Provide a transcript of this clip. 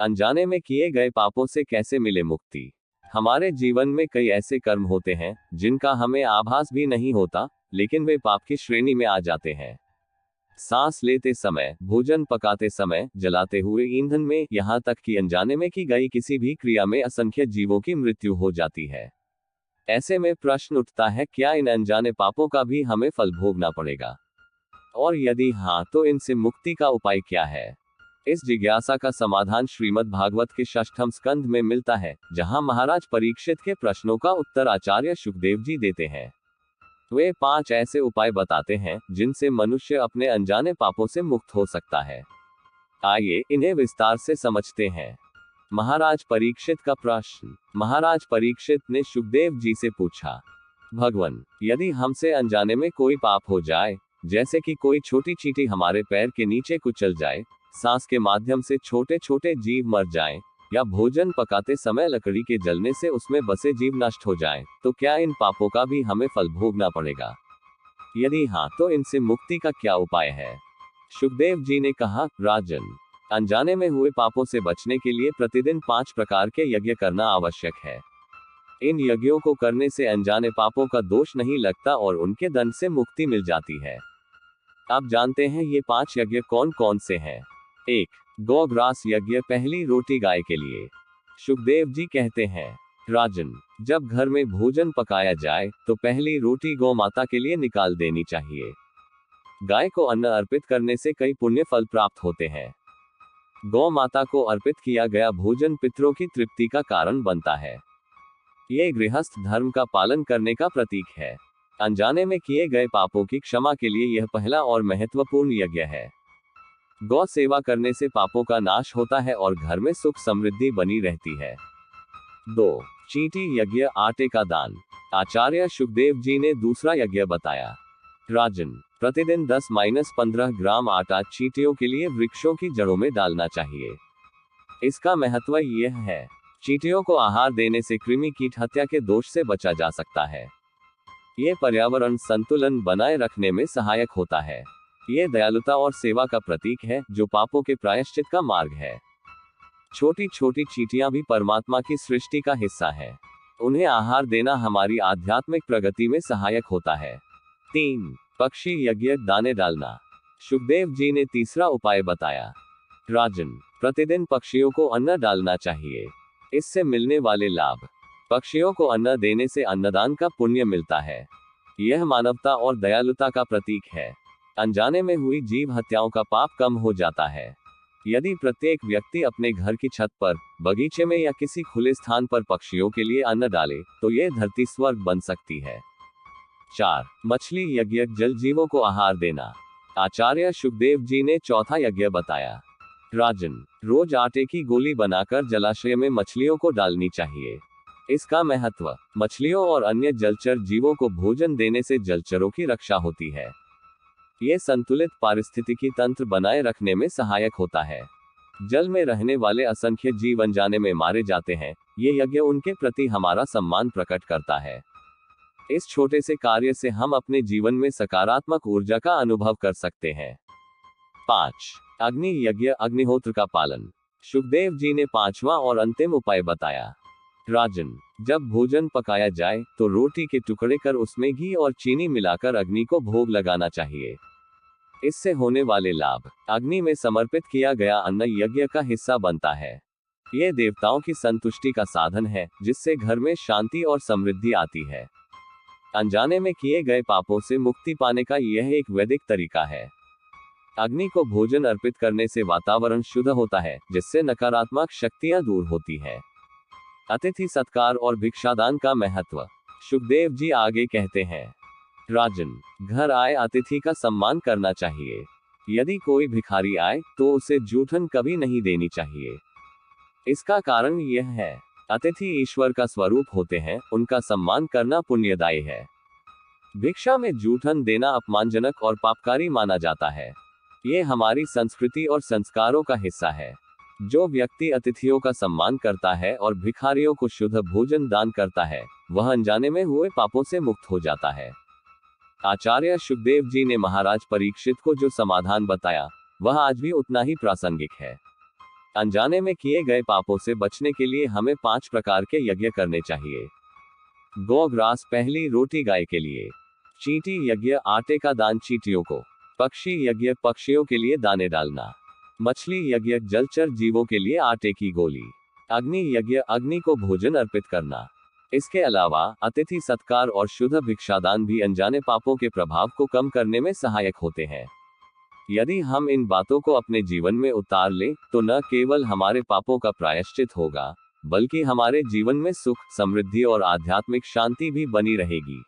अनजाने में किए गए पापों से कैसे मिले मुक्ति। हमारे जीवन में कई ऐसे कर्म होते हैं जिनका हमें आभास भी नहीं होता, लेकिन वे पाप की श्रेणी में आ जाते हैं। सांस लेते समय, भोजन पकाते समय, जलाते हुए ईंधन में, यहाँ तक कि अनजाने में की गई किसी भी क्रिया में असंख्य जीवों की मृत्यु हो जाती है। ऐसे में प्रश्न उठता है, क्या इन अनजाने पापों का भी हमें फल भोगना पड़ेगा? और यदि हाँ, तो इनसे मुक्ति का उपाय क्या है? इस जिज्ञासा का समाधान श्रीमद् भागवत के षष्ठम स्कंध में मिलता है, जहां महाराज परीक्षित के प्रश्नों का उत्तर आचार्य शुकदेव जी देते हैं। वे 5 ऐसे उपाय बताते हैं जिनसे मनुष्य अपने अनजाने पापों से मुक्त हो सकता है। आइए इन्हें विस्तार से समझते हैं। महाराज परीक्षित का प्रश्न। महाराज परीक्षित ने शुकदेव जी से पूछा, भगवन, यदि हमसे अनजाने में कोई पाप हो जाए, जैसे कि कोई छोटी चींटी हमारे पैर के नीचे कुचल जाए, सांस के माध्यम से छोटे छोटे जीव मर जाएं, या भोजन पकाते समय लकड़ी के जलने से उसमें बसे जीव नष्ट हो जाएं, तो क्या इन पापों का भी हमें फल भोगना पड़ेगा? यदि हाँ, तो इनसे मुक्ति का क्या उपाय है? शुकदेव जी ने कहा, राजन, अनजाने में हुए पापों से बचने के लिए प्रतिदिन 5 प्रकार के यज्ञ करना आवश्यक है। इन यज्ञों को करने से अनजाने पापों का दोष नहीं लगता और उनके दंड से मुक्ति मिल जाती है। आप जानते हैं ये 5 यज्ञ कौन कौन से हैं? 1. गौग्रास यज्ञ, पहली रोटी गाय के लिए। शुकदेव जी कहते हैं, राजन, जब घर में भोजन पकाया जाए तो पहली रोटी गौ माता के लिए निकाल देनी चाहिए। गाय को अन्न अर्पित करने से कई पुण्य फल प्राप्त होते हैं। गौ माता को अर्पित किया गया भोजन पितरों की तृप्ति का कारण बनता है। ये गृहस्थ धर्म का पालन करने का प्रतीक है। अनजाने में किए गए पापों की क्षमा के लिए यह पहला और महत्वपूर्ण यज्ञ है। गौ सेवा करने से पापों का नाश होता है और घर में सुख समृद्धि बनी रहती है। 2. चींटी यज्ञ, आटे का दान। आचार्य शुकदेव जी ने दूसरा यज्ञ बताया। राजन, प्रतिदिन 10-15 ग्राम आटा चींटियों के लिए वृक्षों की जड़ों में डालना चाहिए। इसका महत्व यह है, चींटियों को आहार देने से कृमि कीट हत्या के दोष से बचा जा सकता है। ये पर्यावरण संतुलन बनाए रखने में सहायक होता है। ये दयालुता और सेवा का प्रतीक है, जो पापों के प्रायश्चित का मार्ग है। छोटी छोटी चींटियां भी परमात्मा की सृष्टि का हिस्सा है। उन्हें आहार देना हमारी आध्यात्मिक प्रगति में सहायक होता है। 3. पक्षी यज्ञ, दाने डालना। शुकदेव जी ने तीसरा उपाय बताया। राजन, प्रतिदिन पक्षियों को अन्न डालना चाहिए। इससे मिलने वाले लाभ। पक्षियों को अन्न देने से अन्नदान का पुण्य मिलता है। यह मानवता और दयालुता का प्रतीक है। अनजाने में हुई जीव हत्याओं का पाप कम हो जाता है। यदि प्रत्येक व्यक्ति अपने घर की छत पर, बगीचे में या किसी खुले स्थान पर पक्षियों के लिए अन्न डाले, तो यह धरती स्वर्ग बन सकती है। 4. मछली यज्ञ, जल जीवों को आहार देना। आचार्य शुकदेव जी ने चौथा यज्ञ बताया। राजन, रोज आटे की गोली बनाकर जलाशय में मछलियों को डालनी चाहिए। इसका महत्व, मछलियों और अन्य जलचर जीवों को भोजन देने से जलचरों की रक्षा होती है। ये संतुलित पारिस्थितिकी तंत्र बनाए रखने में सहायक होता है। जल में रहने वाले असंख्य जीव अनजाने में मारे जाते हैं। ये यज्ञ उनके प्रति हमारा सम्मान प्रकट करता है। इस छोटे से कार्य से हम अपने जीवन में सकारात्मक ऊर्जा का अनुभव कर सकते हैं। 5. अग्नि यज्ञ, अग्निहोत्र का पालन। शुकदेव जी ने 5वां और अंतिम उपाय बताया। राजन, जब भोजन पकाया जाए तो रोटी के टुकड़े कर उसमें घी और चीनी मिलाकर अग्नि को भोग लगाना चाहिए। इससे होने वाले लाभ, अग्नि में समर्पित किया गया अन्न यज्ञ का हिस्सा बनता है। यह देवताओं की संतुष्टि का साधन है, जिससे घर में शांति और समृद्धि आती है। अनजाने में किए गए पापों से मुक्ति पाने का यह एक वैदिक तरीका है। अग्नि को भोजन अर्पित करने से वातावरण शुद्ध होता है, जिससे नकारात्मक शक्तियां दूर होती है। अतिथि सत्कार और भिक्षादान का महत्व। शुकदेव जी आगे कहते हैं, राजन, घर आए अतिथि का सम्मान करना चाहिए। यदि कोई भिखारी आए तो उसे जूठन कभी नहीं देनी चाहिए। इसका कारण यह है, अतिथि ईश्वर का स्वरूप होते हैं, उनका सम्मान करना पुण्यदायी है। भिक्षा में जूठन देना अपमानजनक और पापकारी माना जाता है। ये हमारी संस्कृति और संस्कारों का हिस्सा है। जो व्यक्ति अतिथियों का सम्मान करता है और भिखारियों को शुद्ध भोजन दान करता है, वह अनजाने में हुए पापों से मुक्त हो जाता है। आचार्य शुकदेव जी ने महाराज परीक्षित को जो समाधान बताया, वह आज भी उतना ही प्रासंगिक है। अनजाने में किए गए पापों से बचने के लिए हमें 5 प्रकार के यज्ञ करने चाहिए। गोग्रास, पहली रोटी गाय के लिए। चींटी यज्ञ, आटे का दान चींटियों को। पक्षी यज्ञ, पक्षियों के लिए दाने डालना। मछली यज्ञ, जलचर जीवों के लिए आटे की गोली। अग्नि यज्ञ, अग्नि को भोजन अर्पित करना। इसके अलावा अतिथि सत्कार और शुद्ध भिक्षादान भी अनजाने पापों के प्रभाव को कम करने में सहायक होते हैं। यदि हम इन बातों को अपने जीवन में उतार लें, तो न केवल हमारे पापों का प्रायश्चित होगा, बल्कि हमारे जीवन में सुख, समृद्धि और आध्यात्मिक शांति भी बनी रहेगी।